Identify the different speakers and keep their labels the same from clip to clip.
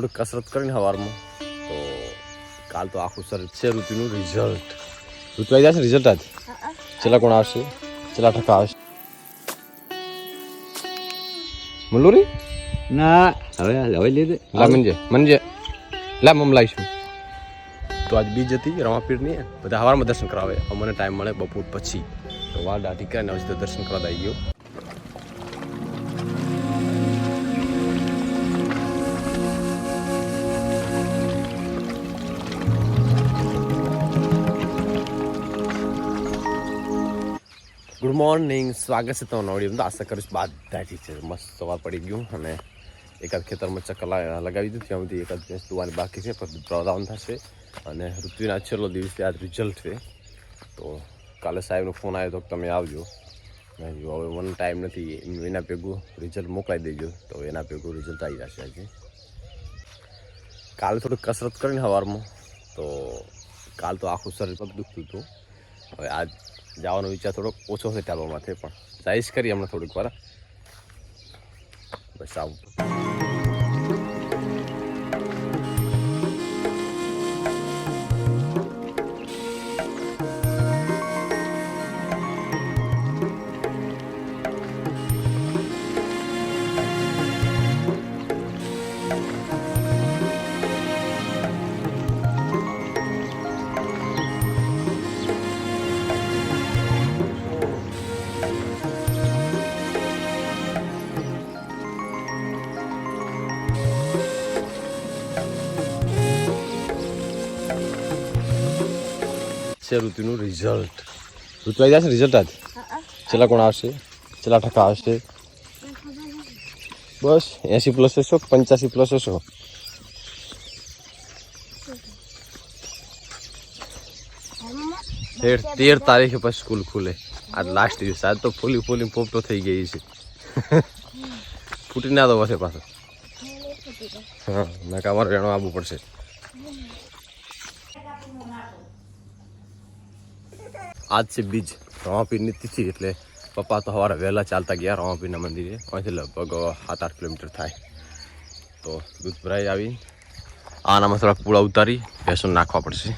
Speaker 1: થોડી કસરત કરીને સવારમાં તો કાલ તો આખું શરીર છે. ઋતુનું રિઝલ્ટ ઋતુ આવી જશે. રિઝલ્ટ આજ છેલ્લા કોણ આવશે? છેલ્લા ટકા આવશે મલ્લુરી
Speaker 2: ના હવે લીધે
Speaker 1: લા મનજે લા મમ લાવીશું. તો આજ બીજ હતી રમાપીરની. બધા સવારમાં દર્શન કરાવે. અમને ટાઈમ મળે બપોર પછી તો વાળ દાઢી કરીને હવે દર્શન કરવા આવી ગયો. ગુડ મોર્નિંગ, સ્વાગત છે તમારું નવડી. તો આશા કરીશ બધા ઠીક છે. મસ્ત સવાર પડી ગયું અને એકાદ ખેતરમાં ચક્કર લગાવી દીધું. ત્યાં સુધી એકાદ ભેંસ દુવાની બાકી છે પણ બ્રાઉન થશે. અને ઋતુના છેલ્લો દિવસ આજ રિઝલ્ટ છે. તો કાલે સાહેબનો ફોન આવ્યો તો તમે આવજો. હવે મને ટાઈમ નથી, એના ભેગું રિઝલ્ટ મોકલાવી દેજો. તો એના ભેગું રિઝલ્ટ આવી જશે આજે. કાલે થોડીક કસરત કરીને સવારમાં તો કાલ તો આખું શરીર પગ દુખતું હતું. હવે આજ જવાનો વિચાર થોડોક ઓછો છે ચાલવામાંથી, પણ જઈશ કરી હમણાં થોડીક વાર. બસ આવું. ઋતુનું રિઝલ્ટ ઋતુ આવી જશે. રિઝલ્ટ આજ છેલ્લા કોણ આવશે? છેલ્લા ટકા આવશે. બસ 80+ હશો, 85+ હશો. તેર 13 તારીખે પછી સ્કૂલ ખુલે. આજ લાસ્ટ દિવસ. આજ તો ફૂલી પોપટો થઈ ગઈ છે. ફૂટી ના દો વસે પાછો. હા નકા અમારે વેણો આવવું પડશે. આજ છે બીજ રમાપીરની તિથિ, એટલે પપ્પા તો સવારે વહેલા ચાલતા ગયા રમાપીરના મંદિરે. અહીંથી લગભગ 7-8 કિલોમીટર થાય. તો દૂધ ભરાઈ આવી આનામાં થોડાક પૂળા ઉતારી ભેંસોને નાખવા પડશે.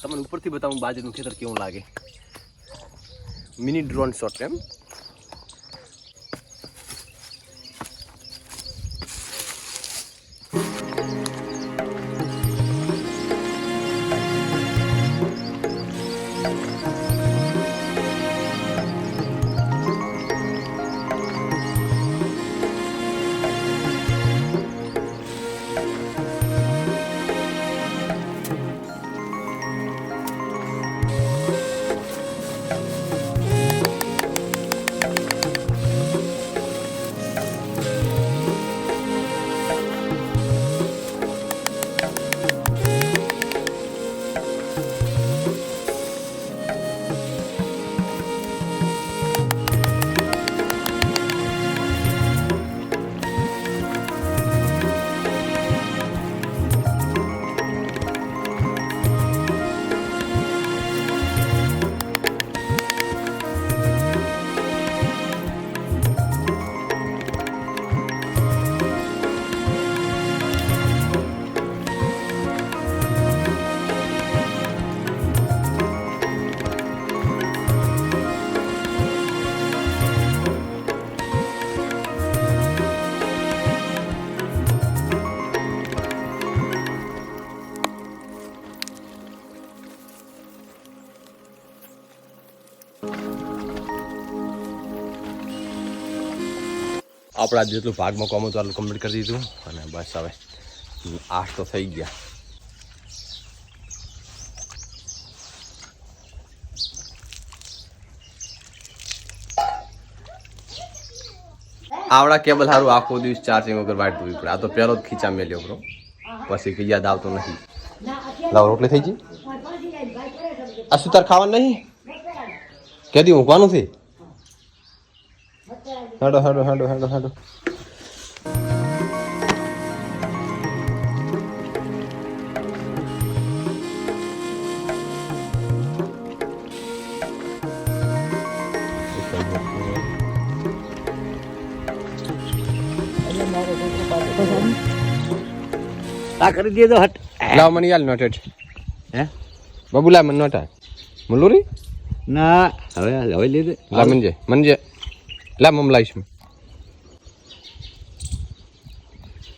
Speaker 1: તમને ઉપરથી બતાવું બાજરીનું ખેતર કેવું લાગે. મિની ડ્રોન શોટ એમ. આપણા જેટલું ભાગમાં કોમ હતું આટલું કમ્પ્લીટ કરી દીધું અને બસ હવે 8 તો થઈ ગયા. આવડા કેબલ સારું આખો દિવસ ચાર્જિંગ વગર વાટ ધોવી પડે. આ તો પહેલો જ ખીચા મેલ્યો બ્રો, પછી કે યાદ આવતો નથી. લાવ રોટલી થઈ ગઈ. આ સુતાર ખાવાનું નહીં કેદી ઊંઘવાનું છે? હેડો હેડો હેડો હેડો હેડો.
Speaker 2: આ કરી દેજો હટ.
Speaker 1: લાવ મને યાર નોટેડ.
Speaker 2: હે
Speaker 1: બબુલા મને નોટા મુલુરી
Speaker 2: ના હવે હવે લીધે
Speaker 1: લા મનજે લા મમ લાઈશ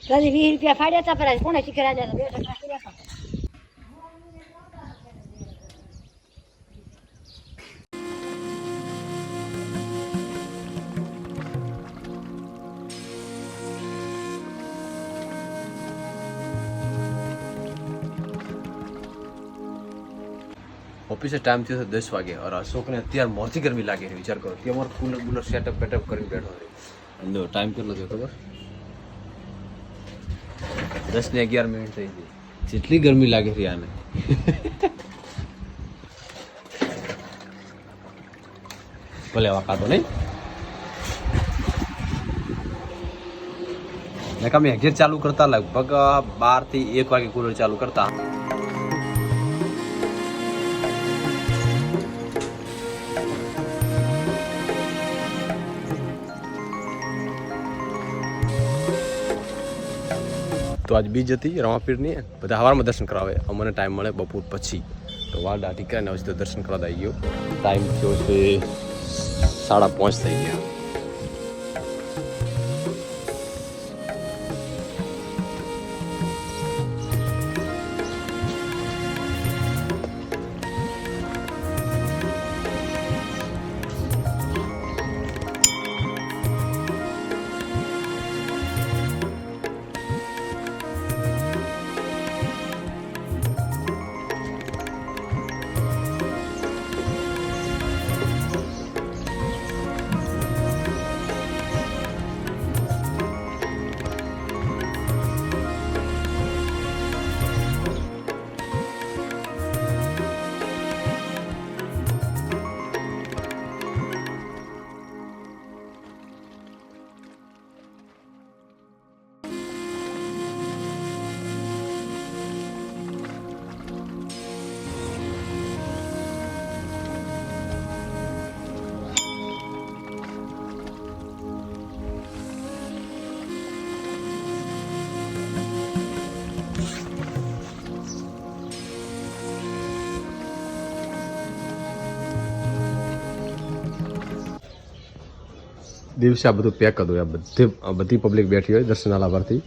Speaker 3: રાજી 20 રૂપિયા ફાડ્યા હતા પર કોણે શીખે રાજા 2 ટકા કર્યા હતા.
Speaker 1: ઓફિસે ટાઈમ થયો 10 વાગે और अशोक ने અત્યારે મોરથી ગરમી લાગે છે વિચાર કરો કે અમાર કુલર બુલર સેટઅપ બેટઅપ કરીને બેઠો છે અને ટાઈમ કેટલો થયો ખબર 10:11 થઈ ગઈ જેટલી ગરમી લાગે છે આને ભલે વાકાતો નહીં ને કમે એક્ઝેટ ચાલુ કરતા લગભગ 12 થી 1 વાગે કુલર ચાલુ કરતા તો આજ બીજ હતી રમાપીરની બધા હવારમાં દર્શન કરાવે અમને ટાઈમ મળે બપોર પછી તો વાળ દાઢી કરીને હવે તો દર્શન કરાવતા આવી ગયો ટાઈમ થયો છે 5:30 થઈ ગયા દિવસે આ બધું પેક હતું આ બધી પબ્લિક બેઠી હોય દર્શનાલા પરથી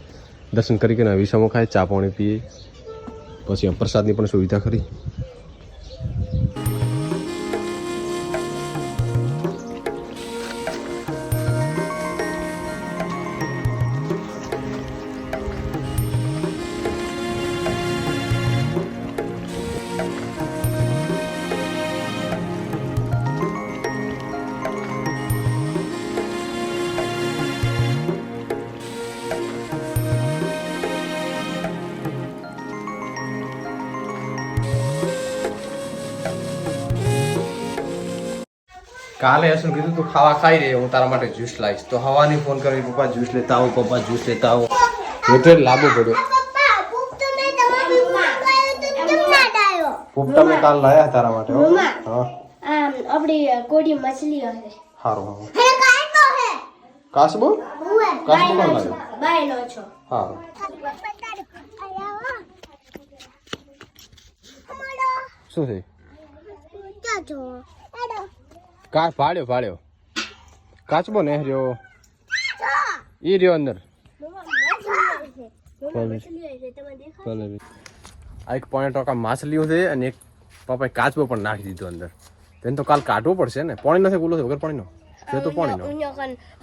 Speaker 1: દર્શન કરીને વિષમો ખાય ચા પાણી પીએ પછી પ્રસાદની પણ સુવિધા ખરી કાલે હસન કીધું તું ખાવા ખાઈ રહી હું તારા માટે જ્યુસ લાવીશ તો હવાની ફોન કરી પપ્પા જ્યુસ લેતા આવો પપ્પા જ્યુસ લેતા આવો એટલે લાંબુ પડ્યો પોપટા મેં કાલ લાયા તારા માટે હા
Speaker 3: આપણી કોડી મછલી હશે
Speaker 1: સારું કાસબો કોણ લાવ્યો
Speaker 3: બાયનો છો
Speaker 1: સારું શું છે કાચ ભાડ્યો કાચબો ને રહ્યો ઈ રહ્યો અંદર આ એક 1.5 માછલીઓ છે અને એક પપ્પાએ કાચબો પણ નાખી દીધો અંદર તેને તો કાલ કાઢવો પડશે ને પાણી નથી બોલો વગર પાણીનો છે તો પાણીનો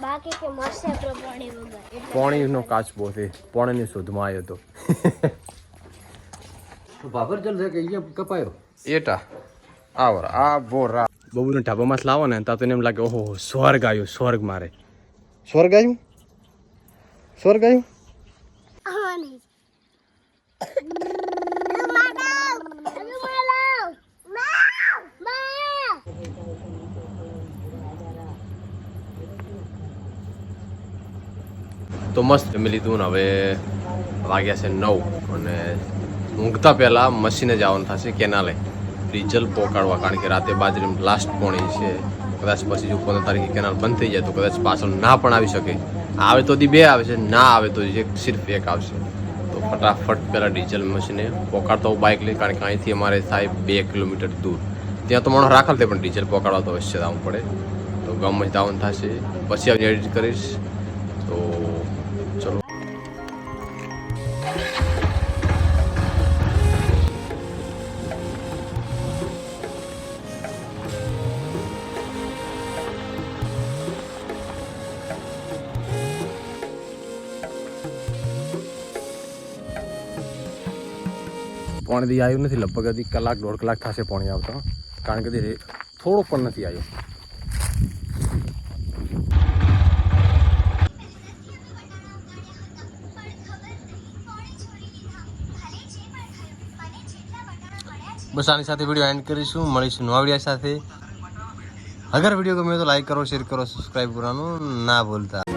Speaker 3: બાકી કે મરશે પાણી વગર
Speaker 1: પાણીનો કાચબો છે પાણીની શોધમાં આવ્યો તો
Speaker 2: બાબર જલ છે કે અહીંયા કપાયો
Speaker 1: એટા આવર આ બોરા બબુને ઢાબામાં લાવો ને તો એને એમ લાગે ઓહો સ્વર્ગ આવ્યો સ્વર્ગ મારે સ્વર્ગ આવ્યું તો મસ્ત જમી લીધું ને હવે વાગ્યા છે 9 અને ઊંઘતા પહેલાં મશીને જવાનું થશે કેનાલે ડીઝલ પહોંચાડવા, કારણ કે રાતે બાજરી લાસ્ટ પોણી છે. કદાચ પછી જો 15 તારીખે કેનાલ બંધ થઈ જાય તો કદાચ પાછળ ના પણ આવી શકે. આવે તો દી 2 આવે છે, ના આવે તો સિર્ફ 1 આવશે. તો ફટાફટ પહેલાં ડીઝલ મશીને પહોંચાડતો હું બાઇક લઈ, કારણ કે અહીંથી અમારે થાય 2 કિલોમીટર દૂર. ત્યાં તો માણસ રાખલ પણ ડીઝલ પહોંચાડવા તો અવશ્ય જવું પડે. તો ગમે જવાનું થશે, પછી આવી એડિટ કરીશ. તો ચલો. પાણી દી આવ્યું નથી, લગભગ હજી 1-1.5 કલાક થશે પાણી આવતા, કારણ કે થોડો પણ નથી આવ્યો. બસ આની સાથે વિડીયો એન્ડ કરીશું. મળીશું નવા વિડીયો સાથે. અગર વિડીયો ગમે તો લાઈક કરો, શેર કરો, સબસ્ક્રાઈબ કરવાનું ના ભૂલતા.